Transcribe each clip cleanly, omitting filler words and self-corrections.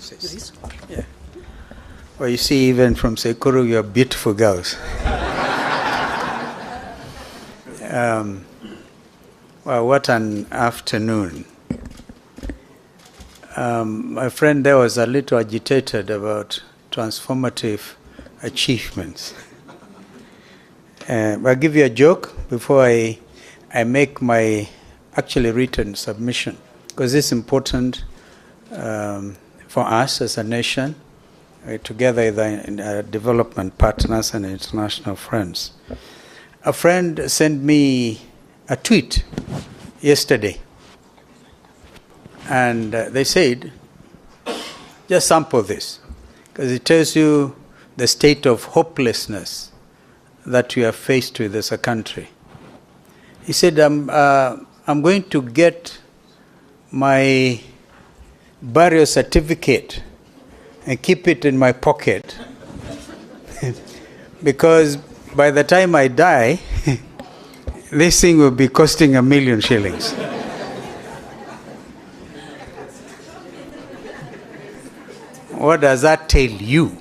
sis. Yeah. Well, you see, even from Sekuru, you are beautiful girls. Well, what an afternoon. My friend there was a little agitated about transformative achievements. I'll give you a joke before I make my actually written submission, because it's important for us as a nation, together with our development partners and international friends. A friend sent me a tweet yesterday, and they said, just sample this, because it tells you the state of hopelessness that we are faced with as a country. He said, I'm going to get my burial certificate and keep it in my pocket because by the time I die, this thing will be costing 1 million shillings. What does that tell you?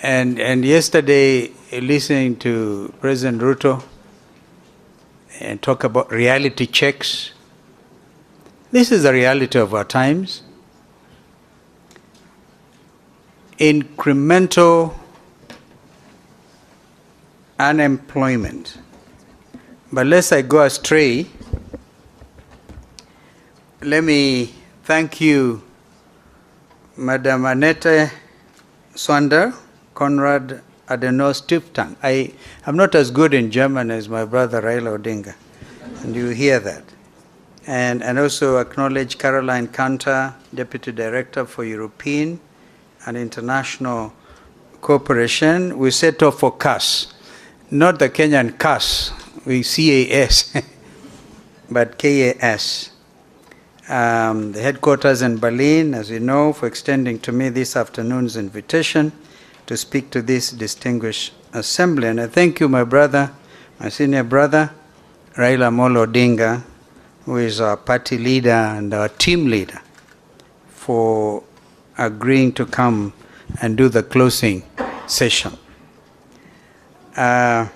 And yesterday, listening to President Ruto and talk about reality checks, this is the reality of our times. Incremental unemployment. But lest I go astray, let me thank you, Madam Annette Swander, Konrad Adenauer Stiftung. I am not as good in German as my brother Raila Odinga, and you hear that. And also acknowledge Caroline Kanta, Deputy Director for European and International Cooperation. We set off for CAS, not the Kenyan CAS, we CAS, but KAS. The headquarters in Berlin, as you know, for extending to me this afternoon's invitation to speak to this distinguished assembly. And I thank you, my brother, my senior brother, Raila Amolo Odinga, who is our party leader and our team leader, for agreeing to come and do the closing session. I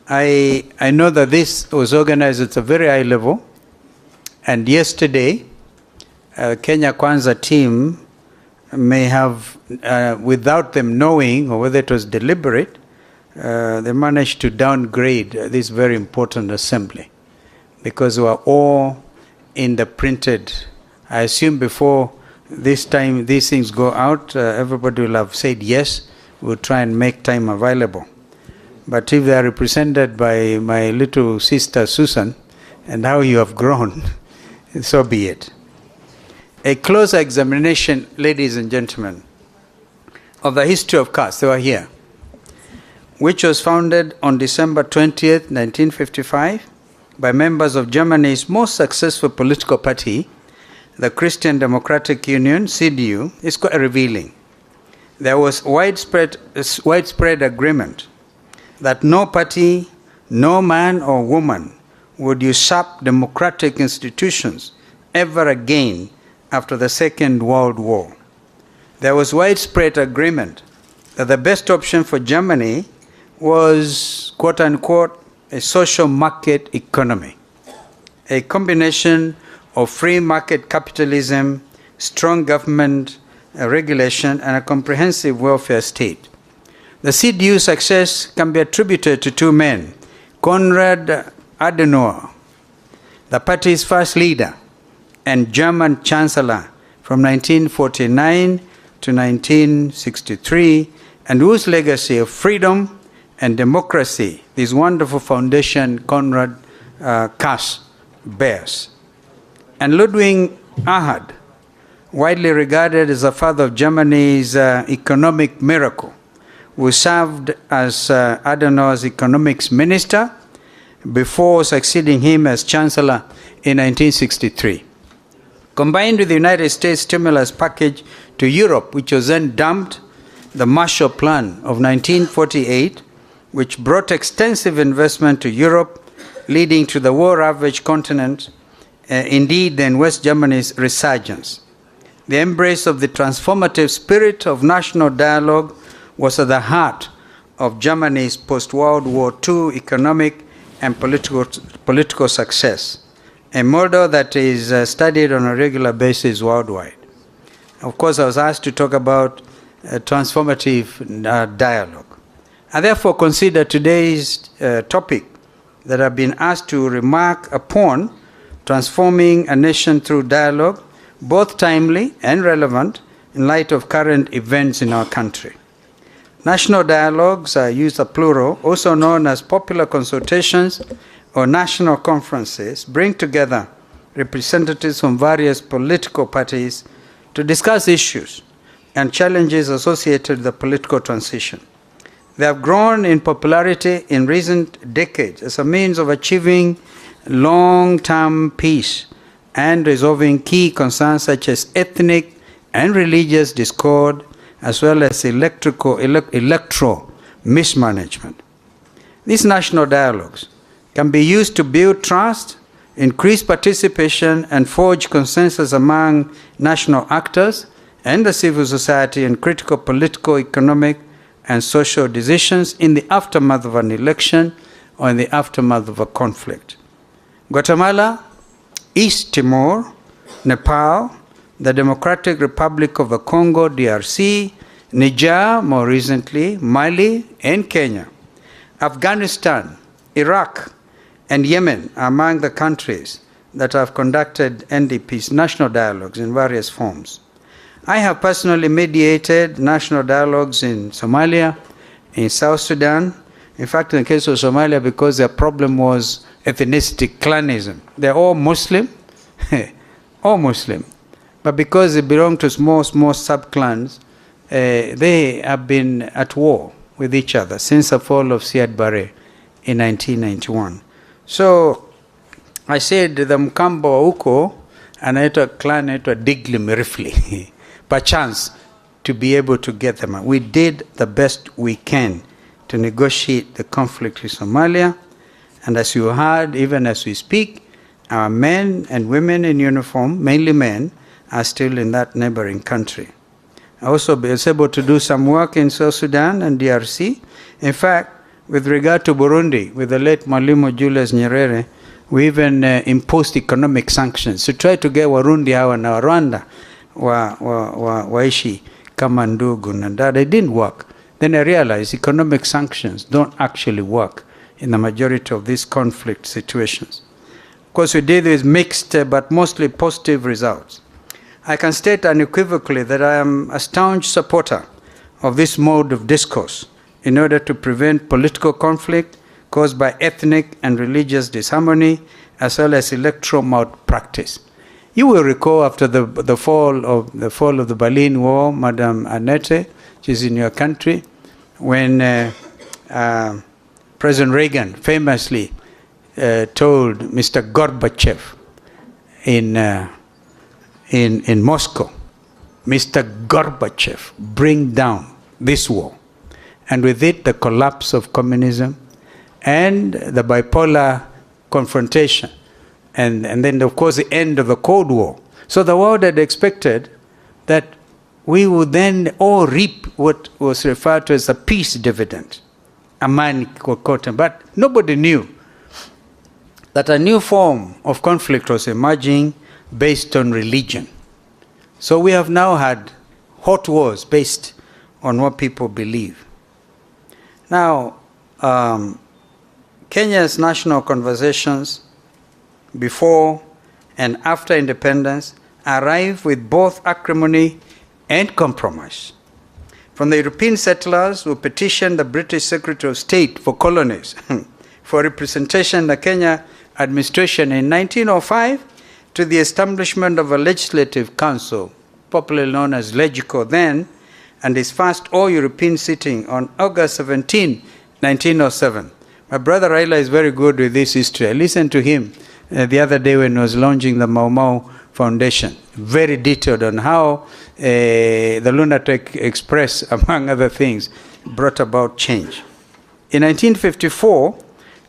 know that this was organized at a very high level, and yesterday, Kenya Kwanza team may have, without them knowing, or whether it was deliberate, they managed to downgrade this very important assembly, because we are all in the printed. I assume before this time these things go out, everybody will have said yes, we'll try and make time available. But if they are represented by my little sister Susan, and how you have grown, so be it. A closer examination, ladies and gentlemen, of the history of CAS, they were here, which was founded on December 20th, 1955, by members of Germany's most successful political party, the Christian Democratic Union, CDU, is quite revealing. There was widespread agreement that no party, no man or woman would usurp democratic institutions ever again after the Second World War. There was widespread agreement that the best option for Germany was, quote unquote, a social market economy, a combination of free market capitalism, strong government regulation, and a comprehensive welfare state. The CDU's success can be attributed to two men, Konrad Adenauer, the party's first leader and German chancellor from 1949 to 1963, and whose legacy of freedom and democracy this wonderful foundation, Konrad CAS, bears. And Ludwig Erhard, widely regarded as the father of Germany's economic miracle, who served as Adenauer's economics minister before succeeding him as chancellor in 1963. Combined with the United States stimulus package to Europe, which was then dumped, the Marshall Plan of 1948, which brought extensive investment to Europe, leading to the war-ravaged continent, indeed then West Germany's resurgence. The embrace of the transformative spirit of national dialogue was at the heart of Germany's post-World War II economic and political success, a model that is studied on a regular basis worldwide. Of course, I was asked to talk about transformative dialogue. I therefore consider today's topic that I've been asked to remark upon, transforming a nation through dialogue, both timely and relevant in light of current events in our country. National dialogues are used as plural, also known as popular consultations or national conferences, bring together representatives from various political parties to discuss issues and challenges associated with the political transition. They have grown in popularity in recent decades as a means of achieving long-term peace and resolving key concerns such as ethnic and religious discord, as well as electoral mismanagement. These national dialogues can be used to build trust, increase participation, and forge consensus among national actors and the civil society in critical political, economic, and social decisions in the aftermath of an election or in the aftermath of a conflict. Guatemala, East Timor, Nepal, the Democratic Republic of the Congo, DRC, Niger, more recently, Mali, and Kenya. Afghanistan, Iraq, and Yemen are among the countries that have conducted NDP's national dialogues in various forms. I have personally mediated national dialogues in Somalia, in South Sudan. In fact, in the case of Somalia, because their problem was ethnicity, clanism. They're all Muslim, all Muslim. But because they belong to small sub-clans, they have been at war with each other since the fall of Siad Barre in 1991. So I said the Mkambo Uko anaitwa clan anaitwa Digli Mirifli, perchance to be able to get them out. We did the best we can to negotiate the conflict with Somalia. And as you heard, even as we speak, our men and women in uniform, mainly men, are still in that neighboring country. I also was able to do some work in South Sudan and DRC. In fact, with regard to Burundi, with the late Mwalimu Julius Nyerere, we even imposed economic sanctions to try to get Warundi hawa na Rwanda waishi kama ndugu na dada. It didn't work. Then I realized economic sanctions don't actually work in the majority of these conflict situations. Of course, we did with mixed but mostly positive results. I can state unequivocally that I am a staunch supporter of this mode of discourse in order to prevent political conflict caused by ethnic and religious disharmony, as well as electoral malpractice. You will recall after the fall of the Berlin Wall, Madam Annette, which is in your country, when President Reagan famously told Mr. Gorbachev in Moscow, Mr. Gorbachev, bring down this wall. And with it, the collapse of communism and the bipolar confrontation. And then, of course, the end of the Cold War. So the world had expected that we would then all reap what was referred to as a peace dividend, amani kokote. But nobody knew that a new form of conflict was emerging based on religion. So we have now had hot wars based on what people believe. Now, Kenya's national conversations before and after independence arrived with both acrimony and compromise. From the European settlers who petitioned the British Secretary of State for colonies for representation in the Kenya administration in 1905 to the establishment of a legislative council, popularly known as Legico then, and his first all-European sitting on August 17, 1907. My brother Raila is very good with this history. I listened to him the other day when he was launching the Mau Mau Foundation, very detailed on how the Lunatic Express, among other things, brought about change. In 1954,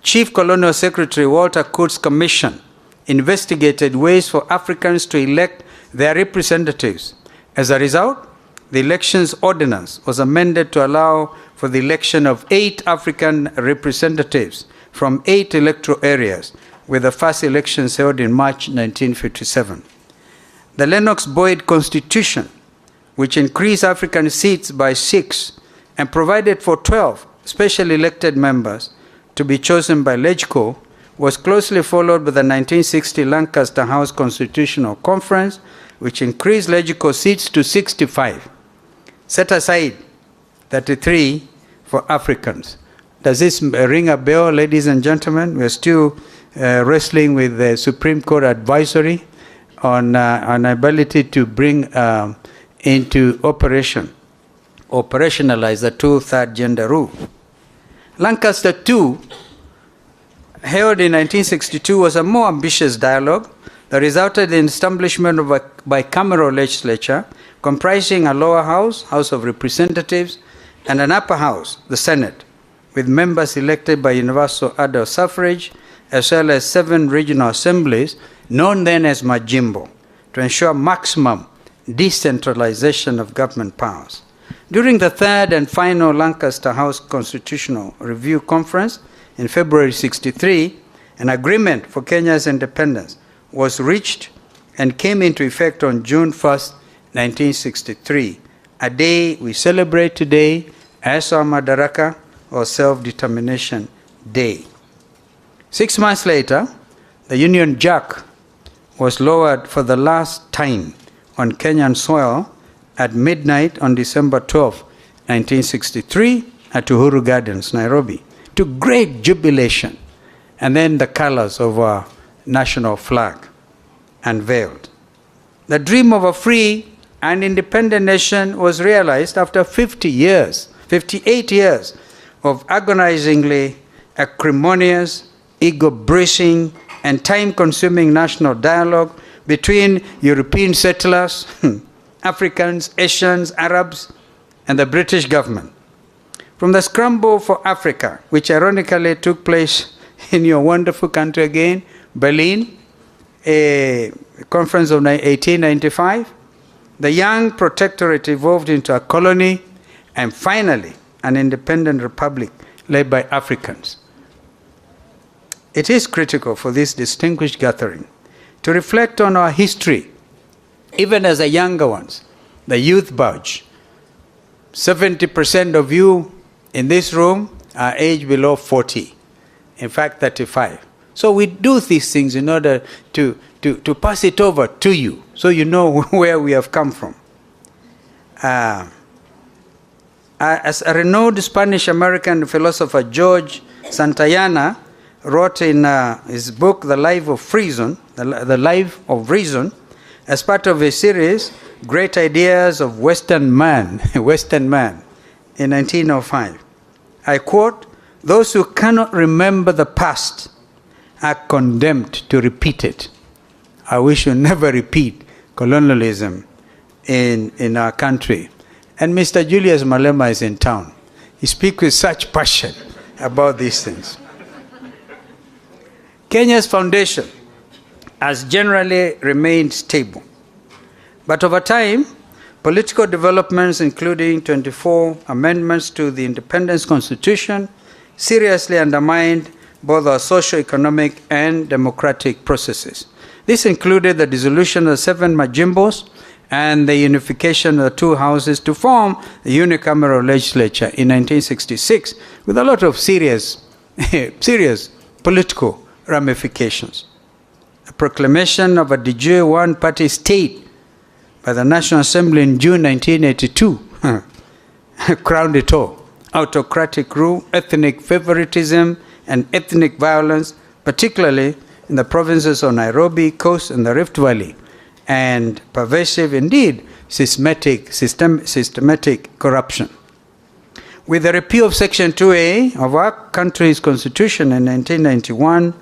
Chief Colonial Secretary Walter Coutts' commission investigated ways for Africans to elect their representatives As a result, the elections ordinance was amended to allow for the election of 8 African representatives from 8 electoral areas, with the first elections held in March 1957. The Lennox-Boyd Constitution, which increased African seats by 6 and provided for 12 specially elected members to be chosen by LegCo, was closely followed by the 1960 Lancaster House Constitutional Conference, which increased LegCo seats to 65, set aside 33 for Africans. Does this ring a bell, ladies and gentlemen? We're still wrestling with the Supreme Court advisory on ability to bring into operationalize the 2/3 gender rule. Lancaster II, held in 1962, was a more ambitious dialogue that resulted in establishment of a bicameral legislature comprising a lower house, House of Representatives, and an upper house, the Senate, with members elected by universal adult suffrage, as well as 7 regional assemblies, known then as Majimbo, to ensure maximum decentralization of government powers. During the 3rd and final Lancaster House Constitutional Review Conference in February 1963, an agreement for Kenya's independence was reached and came into effect on June 1st, 1963, a day we celebrate today as our Madaraka, or Self-Determination Day. 6 months later, the Union Jack was lowered for the last time on Kenyan soil at midnight on December 12, 1963, at Uhuru Gardens, Nairobi, to great jubilation, and then the colors of our national flag unveiled. The dream of a free and independent nation was realized after 58 years of agonizingly acrimonious, ego-bruising, and time-consuming national dialogue between European settlers, Africans, Asians, Arabs, and the British government. From the scramble for Africa, which ironically took place in your wonderful country again, Berlin, a conference of 1895, the young protectorate evolved into a colony, and finally an independent republic led by Africans. It is critical for this distinguished gathering to reflect on our history, even as the younger ones, the youth budge. 70% of you in this room are aged below 40, in fact 35. So we do these things in order to pass it over to you, so you know where we have come from. As a renowned Spanish-American philosopher, George Santayana, wrote in his book, The Life of Reason, The Life of Reason, as part of a series, Great Ideas of Western Man, Western Man, in 1905. I quote, "Those who cannot remember the past are condemned to repeat it." We should never repeat colonialism in our country. And Mr. Julius Malema is in town. He speaks with such passion about these things. Kenya's foundation has generally remained stable. But over time, political developments, including 24 amendments to the Independence Constitution, seriously undermined both our socio-economic and democratic processes. This included the dissolution of 7 Majimbos and the unification of the 2 houses to form the unicameral legislature in 1966, with a lot of serious political ramifications. The proclamation of a de jure one-party state by the National Assembly in June 1982 crowned it all. Autocratic rule, ethnic favoritism, and ethnic violence, particularly in the provinces of Nairobi, Coast, and the Rift Valley, and pervasive, indeed, systematic corruption. With the repeal of Section 2A of our country's constitution in 1991,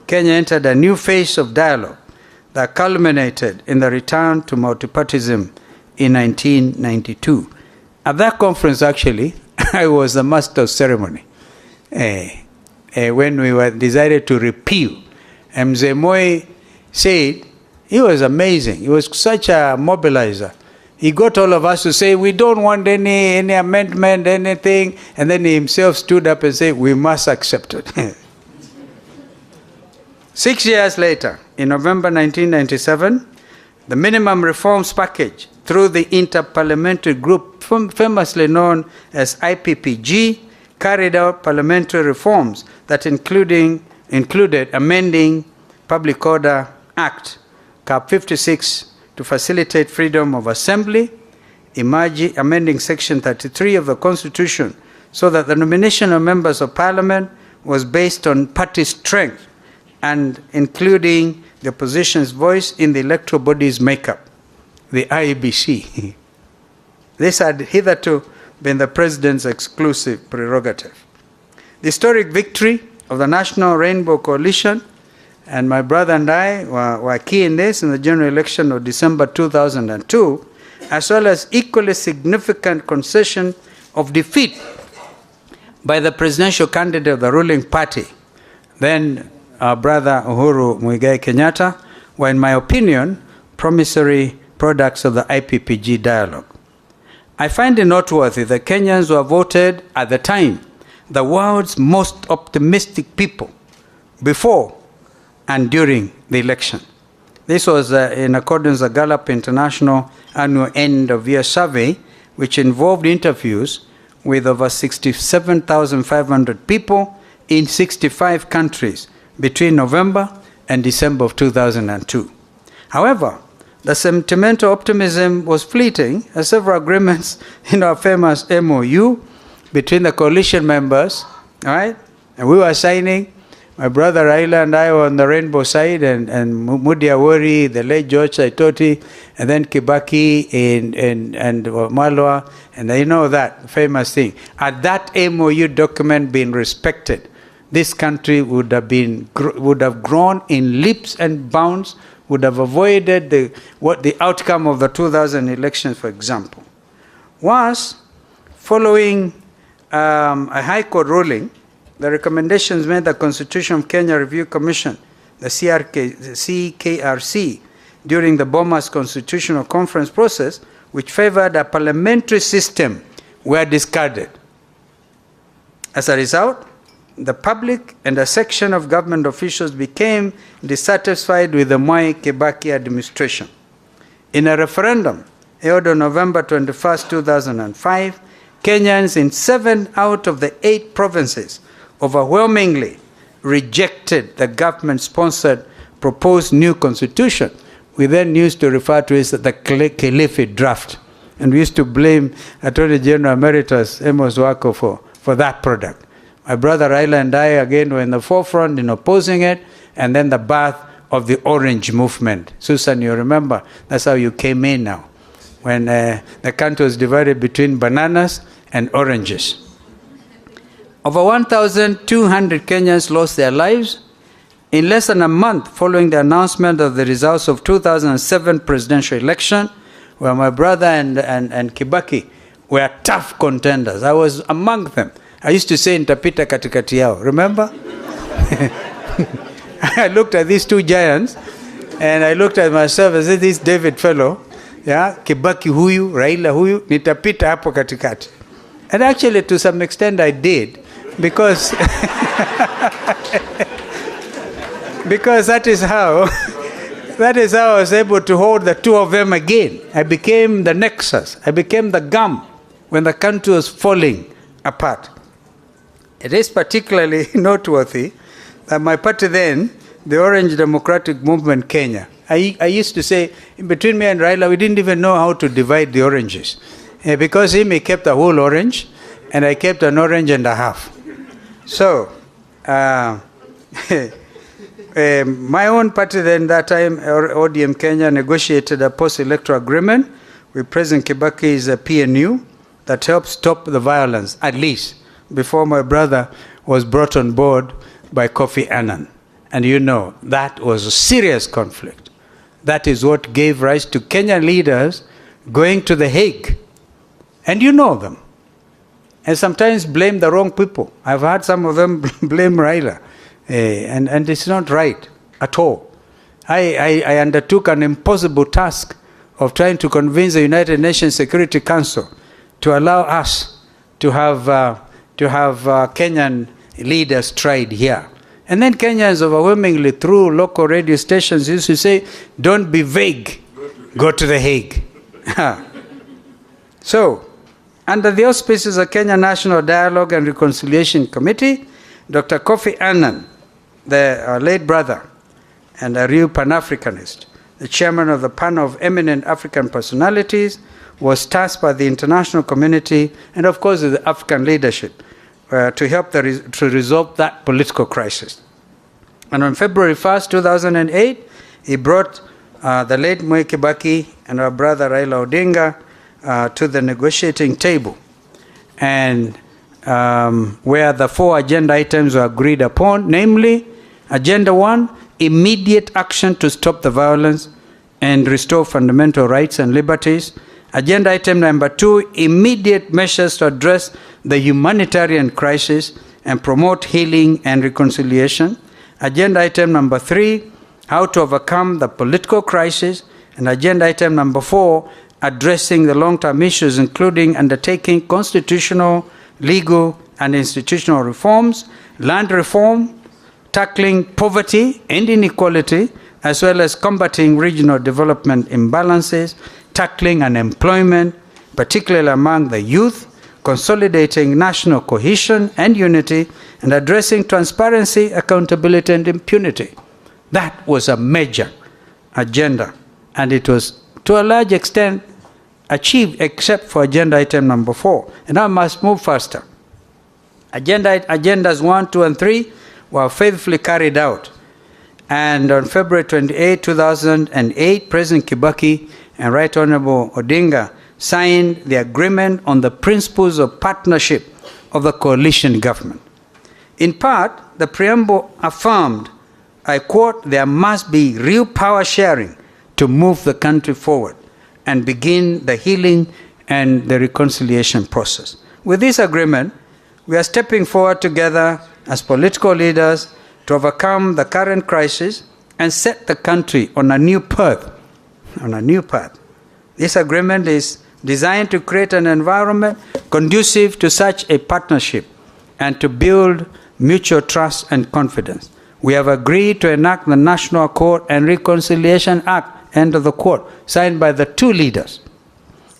Kenya entered a new phase of dialogue that culminated in the return to multipartyism in 1992. At that conference, actually, I was the master of ceremony when we were decided to repeal. Mzee Moi said, he was amazing. He was such a mobilizer. He got all of us to say, we don't want any amendment, anything. And then he himself stood up and said, we must accept it. 6 years later, in November 1997, the minimum reforms package through the Interparliamentary Group, famously known as IPPG, carried out parliamentary reforms that included amending Public Order Act, Cap 56, to facilitate freedom of assembly, amending Section 33 of the Constitution so that the nomination of members of Parliament was based on party strength and including the opposition's voice in the electoral body's makeup, the IEBC. This had hitherto been the president's exclusive prerogative. The historic victory of the National Rainbow Coalition, and my brother and I were key in this in the general election of December 2002, as well as equally significant concession of defeat by the presidential candidate of the ruling party, then our brother Uhuru Muigai Kenyatta, were, in my opinion, promissory products of the IPPG dialogue. I find it noteworthy that Kenyans were voted at the time the world's most optimistic people before and during the election. This was in accordance with the Gallup International Annual End of Year Survey, which involved interviews with over 67,500 people in 65 countries between November and December of 2002. However, the sentimental optimism was fleeting, as several agreements in our famous MOU between the coalition members, all right, and we were signing. My brother Raila and I were on the rainbow side, and Mudi Awori, the late George Saitoti, and then Kibaki and Malwa, and you know that famous thing. Had that MOU document been respected, this country would have grown in leaps and bounds, would have avoided the outcome of the 2000 elections, for example. Was, following a High Court ruling, the recommendations made the Constitution of Kenya Review Commission, the CKRC, during the Bomas Constitutional Conference process, which favored a parliamentary system, were discarded. As a result, the public and a section of government officials became dissatisfied with the Mwai Kibaki administration. In a referendum held on November 21, 2005, Kenyans in 7 out of the 8 provinces overwhelmingly rejected the government-sponsored proposed new constitution. We then used to refer to it as the Kilifi draft. And we used to blame Attorney General Emeritus Amos Wako for that product. My brother Raila and I, again, were in the forefront in opposing it, and then the birth of the Orange Movement. Susan, you remember, that's how you came in now, when the country was divided between bananas and oranges. Over 1,200 Kenyans lost their lives in less than a month following the announcement of the results of 2007 presidential election, where my brother and Kibaki were tough contenders. I was among them. I used to say nitapita katikati yao. Remember? I looked at these two giants, and I looked at myself and said, this David fellow, yeah, Kibaki huyu, Raila huyu, nitapita hapo katikati. And actually, to some extent, I did, because because that is how I was able to hold the two of them again. I became the nexus. I became the gum when the country was falling apart. It is particularly noteworthy that my party then, the Orange Democratic Movement Kenya, I used to say, between me and Raila, we didn't even know how to divide the oranges. Because he kept a whole orange, and I kept an orange and a half. So, my own party then, that time, ODM Kenya, negotiated a post-electoral agreement with President Kibaki's PNU that helped stop the violence, at least, before my brother was brought on board by Kofi Annan. And you know, that was a serious conflict. That is what gave rise to Kenyan leaders going to The Hague. And you know them. And sometimes blame the wrong people. I've heard some of them blame Raila. And it's not right at all. I undertook an impossible task of trying to convince the United Nations Security Council to allow us to have Kenyan leaders tried here. And then Kenyans overwhelmingly through local radio stations used to say, don't be vague, go to The Hague. So, under the auspices of Kenya National Dialogue and Reconciliation Committee, Dr. Kofi Annan, the late brother and a real Pan-Africanist, the chairman of the panel of eminent African personalities, was tasked by the international community and, of course, the African leadership to help to resolve that political crisis. And on February 1st, 2008, he brought the late Mwai Kibaki and our brother Raila Odinga to the negotiating table, and where the 4 agenda items were agreed upon, namely, Agenda 1, immediate action to stop the violence and restore fundamental rights and liberties. Agenda item number 2, immediate measures to address the humanitarian crisis and promote healing and reconciliation. Agenda item number 3, how to overcome the political crisis. And agenda item number 4, addressing the long-term issues, including undertaking constitutional, legal, and institutional reforms, land reform, tackling poverty and inequality, as well as combating regional development imbalances, tackling unemployment, particularly among the youth, consolidating national cohesion and unity, and addressing transparency, accountability, and impunity. That was a major agenda, and it was to a large extent achieved, except for agenda item number 4. And I must move faster. Agendas 1, 2, and 3 were faithfully carried out. And on February 28, 2008, President Kibaki and Right Honorable Odinga signed the agreement on the principles of partnership of the coalition government. In part, the preamble affirmed, I quote, there must be real power sharing to move the country forward and begin the healing and the reconciliation process. With this agreement, we are stepping forward together as political leaders to overcome the current crisis and set the country on a new path. This agreement is designed to create an environment conducive to such a partnership and to build mutual trust and confidence. We have agreed to enact the National Accord and Reconciliation Act, end of the quote, signed by the 2 leaders.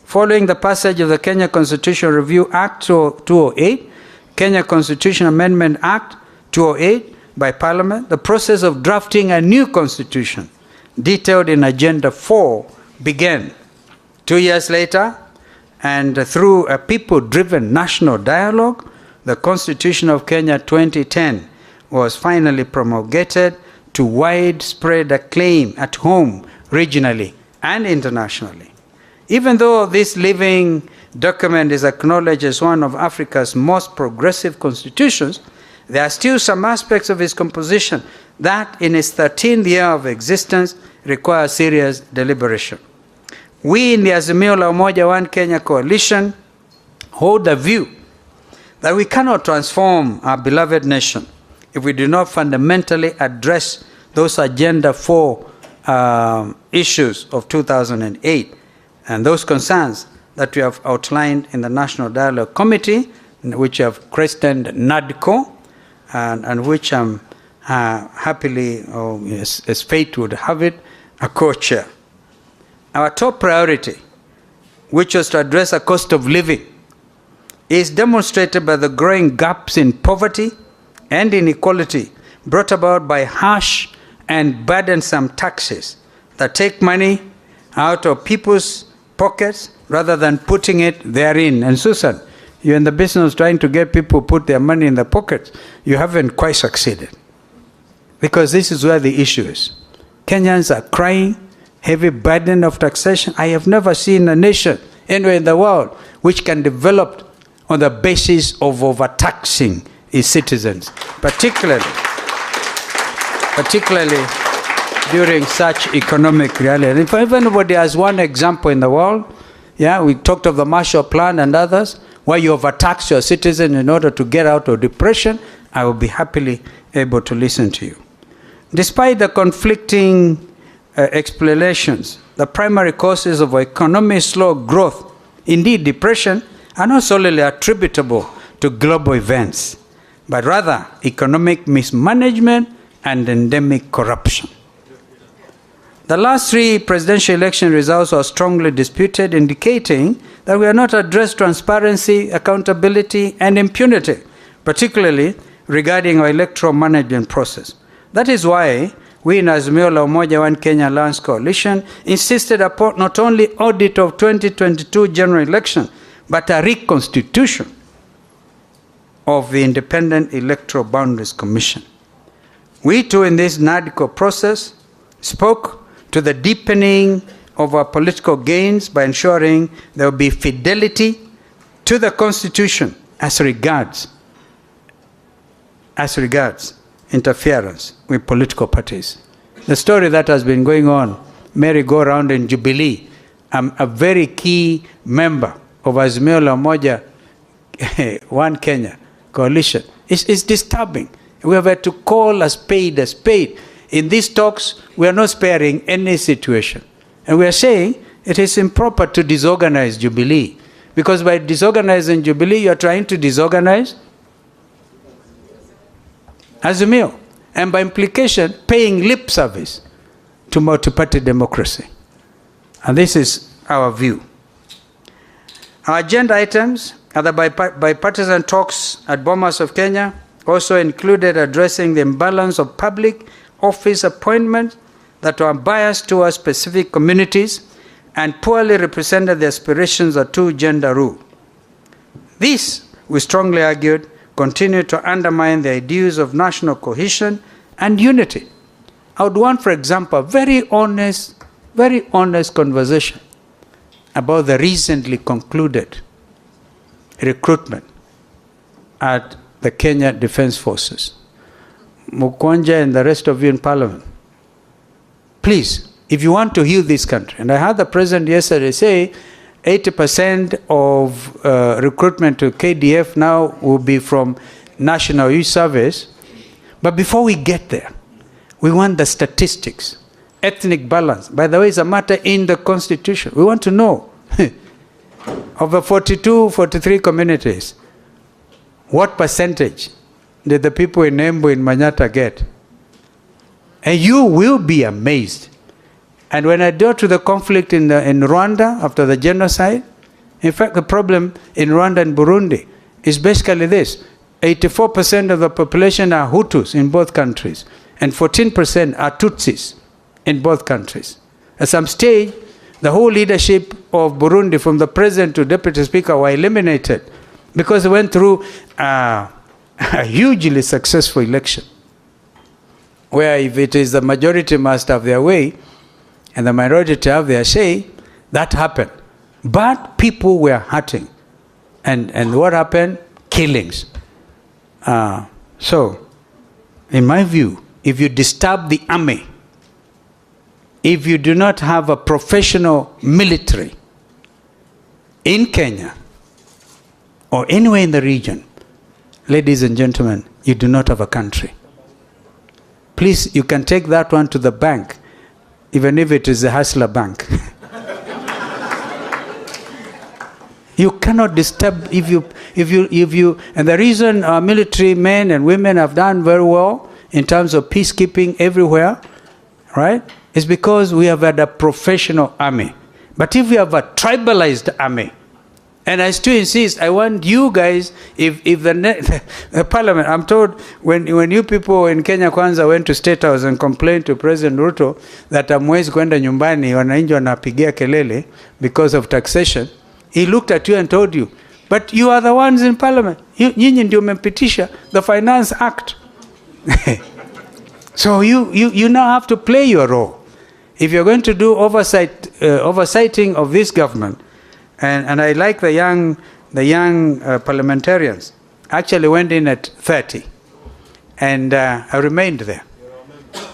Following the passage of the Kenya Constitution Review Act 208, Kenya Constitution Amendment Act 208 by Parliament, the process of drafting a new constitution, detailed in Agenda 4, began. 2 years later, and through a people-driven national dialogue, the Constitution of Kenya 2010 was finally promulgated to widespread acclaim at home, regionally, and internationally. Even though this living document is acknowledged as one of Africa's most progressive constitutions, there are still some aspects of its composition that, in its 13th year of existence, require serious deliberation. We in the Azimio la Umoja One Kenya coalition hold the view that we cannot transform our beloved nation if we do not fundamentally address those Agenda 4 issues of 2008 and those concerns that we have outlined in the National Dialogue Committee, which have christened NADCO, and which I'm happily, as fate would have it, a co-chair. Our top priority, which was to address a cost of living, is demonstrated by the growing gaps in poverty and inequality brought about by harsh and burdensome taxes that take money out of people's pockets rather than putting it therein. And Susan, you're in the business trying to get people to put their money in their pockets. You haven't quite succeeded. Because this is where the issue is. Kenyans are crying, heavy burden of taxation. I have never seen a nation anywhere in the world which can develop on the basis of overtaxing its citizens, particularly during such economic reality. And if anybody has one example in the world, we talked of the Marshall Plan and others, where you overtax your citizen in order to get out of depression, I will be happily able to listen to you. Despite the conflicting explanations the primary causes of economic slow growth, indeed depression, are not solely attributable to global events, but rather economic mismanagement and endemic corruption. The last 3 presidential election results are strongly disputed, indicating that we have not addressed transparency, accountability, and impunity, particularly regarding our electoral management process. That is why we in Azimio la Umoja One Kenya Alliance Coalition insisted upon not only audit of 2022 general election, but a reconstitution of the Independent Electoral Boundaries Commission. We too in this NADCO process spoke to the deepening of our political gains by ensuring there will be fidelity to the Constitution as regards interference with political parties. The story that has been going on, merry-go-round in Jubilee, I'm a very key member of Azimio la Umoja One Kenya Coalition. It's disturbing. We have had to call a spade a spade. In these talks, we are not sparing any situation. And we are saying it is improper to disorganize Jubilee. Because by disorganizing Jubilee, you are trying to disorganize Azimio. And by implication, paying lip service to multi-party democracy. And this is our view. Our agenda items are the bipartisan talks at Bomas of Kenya, also included addressing the imbalance of public office appointments that are biased towards specific communities and poorly represented the aspirations of two-gender rule. This, we strongly argued, continue to undermine the ideals of national cohesion and unity. I would want, for example, a very honest conversation about the recently concluded recruitment at the Kenya Defense Forces. Mukwanja and the rest of you in Parliament, please, if you want to heal this country, and I heard the President yesterday say 80% of recruitment to KDF now will be from National Youth Service, but before we get there, we want the statistics, ethnic balance. By the way, it's a matter in the Constitution. We want to know, of the 42, 43 communities, what percentage did the people in Embu in Manyata get? And you will be amazed. And when I go to the conflict in Rwanda after the genocide, in fact, the problem in Rwanda and Burundi is basically this. 84% of the population are Hutus in both countries, and 14% are Tutsis in both countries. At some stage, the whole leadership of Burundi, from the president to deputy speaker, were eliminated because they went through a hugely successful election, where if it is the majority must have their way and the minority have their say, that happened. But people were hurting. And what happened? Killings. So, in my view, if you disturb the army, if you do not have a professional military in Kenya or anywhere in the region, ladies and gentlemen, you do not have a country. Please, you can take that one to the bank, even if it is a hustler bank. You cannot disturb if you, and the reason our military men and women have done very well in terms of peacekeeping everywhere, right, is because we have had a professional army. But if we have a tribalized army, and I still insist, I want you guys, if the parliament, I'm told when you people in Kenya Kwanza went to State House and complained to President Ruto that hamwezi kwenda nyumbani, wananchi wanapigia kelele because of taxation, he looked at you and told you, but you are the ones in parliament. Nyinyi ndio mmepitisha the Finance Act. So you now have to play your role. If you're going to do oversighting of this government, and I like the young parliamentarians, actually went in at 30, and I remained there.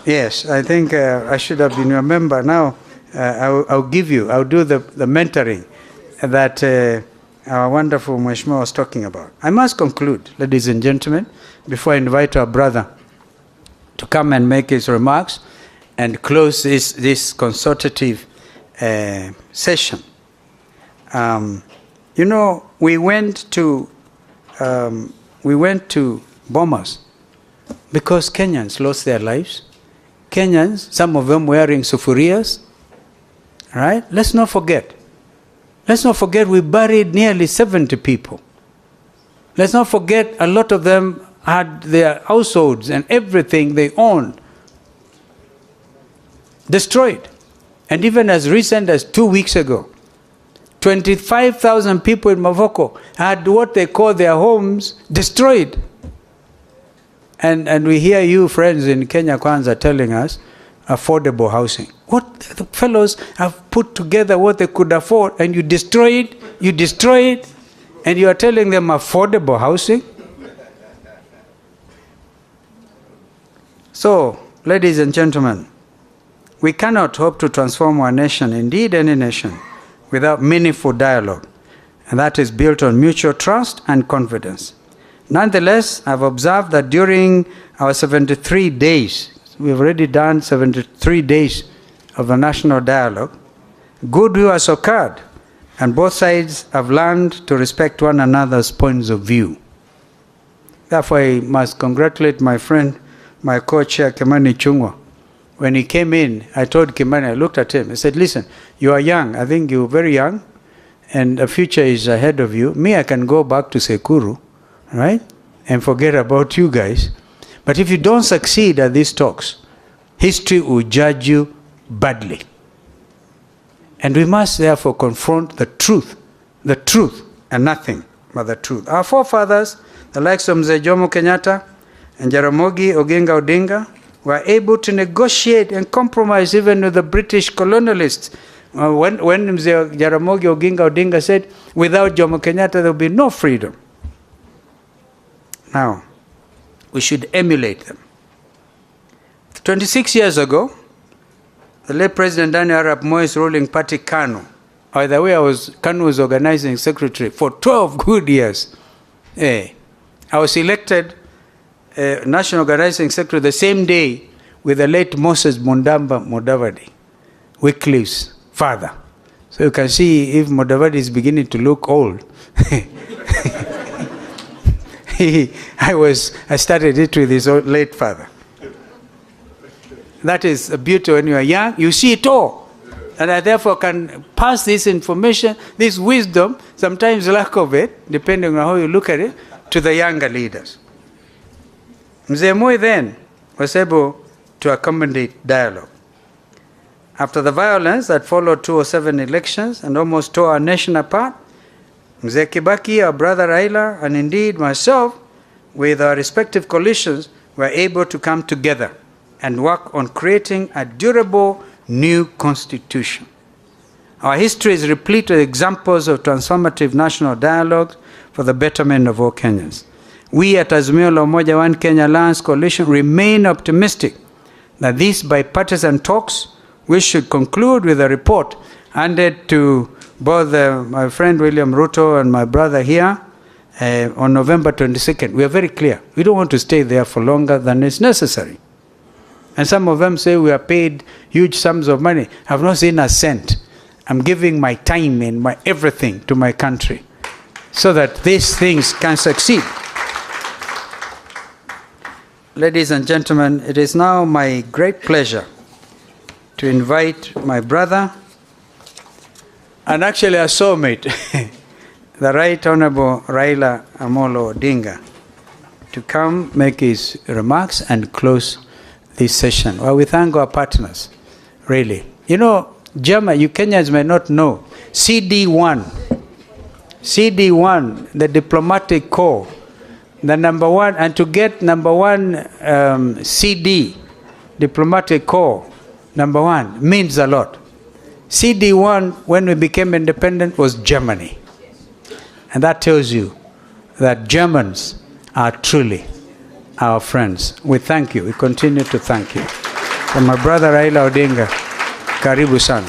Yes, I think I should have been a member. Now I'll do the mentoring that our wonderful Mheshimiwa was talking about. I must conclude, ladies and gentlemen, before I invite our brother to come and make his remarks and close this consultative session. You know, we went to Bomas because Kenyans lost their lives. Kenyans, some of them wearing sufurias, right? Let's not forget. Let's not forget we buried nearly 70 people. Let's not forget a lot of them had their households and everything they owned destroyed. And even as recent as 2 weeks ago, 25,000 people in Mavoko had what they call their homes destroyed. And we hear you, friends in Kenya Kwanza, telling us affordable housing. What the fellows have put together what they could afford, and you destroy it, and you are telling them affordable housing? So, ladies and gentlemen, we cannot hope to transform our nation, indeed any nation, without meaningful dialogue, and that is built on mutual trust and confidence. Nonetheless, I've observed that during our 73 days, we've already done 73 days of a national dialogue, goodwill has occurred, and both sides have learned to respect one another's points of view. Therefore, I must congratulate my friend, my co-chair, Kimani Ichung'wah. When he came in, I told Kimani, I looked at him, I said, listen, you are young, I think you're very young, and the future is ahead of you. Me, I can go back to Sekuru, right, and forget about you guys. But if you don't succeed at these talks, history will judge you badly. And we must therefore confront the truth, and nothing but the truth. Our forefathers, the likes of Mzee Jomo Kenyatta and Jaramogi Oginga Odinga, were able to negotiate and compromise even with the British colonialists. When Mzee Jaramogi Oginga Odinga said, without Jomo Kenyatta there will be no freedom. Now, we should emulate them. 26 years ago, the late President Daniel Arap Moi's ruling party, KANU, by the way, KANU was organizing secretary for 12 good years. I was elected national organizing secretary the same day with the late Moses Mundamba Mudavadi, Wycliffe's father. So you can see if Mudavadi is beginning to look old. I started it with his late father. That is the beauty. When you are young, you see it all. And I therefore can pass this information, this wisdom, sometimes lack of it, depending on how you look at it, to the younger leaders. Mzee Moi then was able to accommodate dialogue. After the violence that followed 2007 elections and almost tore our nation apart, Mzee Kibaki, our brother Raila, and indeed myself, with our respective coalitions, were able to come together and work on creating a durable new constitution. Our history is replete with examples of transformative national dialogue for the betterment of all Kenyans. We at Azimio la Umoja One Kenya Alliance Coalition remain optimistic that these bipartisan talks, which should conclude with a report handed to both my friend William Ruto and my brother here on November 22nd. We are very clear. We don't want to stay there for longer than is necessary. And some of them say we are paid huge sums of money. I have not seen a cent. I'm giving my time and my everything to my country so that these things can succeed. Ladies and gentlemen, it is now my great pleasure to invite my brother and actually a soulmate, the Right Honorable Raila Amolo Odinga, to come make his remarks and close this session. Well, we thank our partners, really. You know, German, you Kenyans may not know, CD1, the diplomatic corps, the number one, and to get number one CD, diplomatic corps, number one, means a lot. CD1, when we became independent, was Germany. And that tells you that Germans are truly our friends. We thank you. We continue to thank you. From my brother Raila Odinga, karibu sana.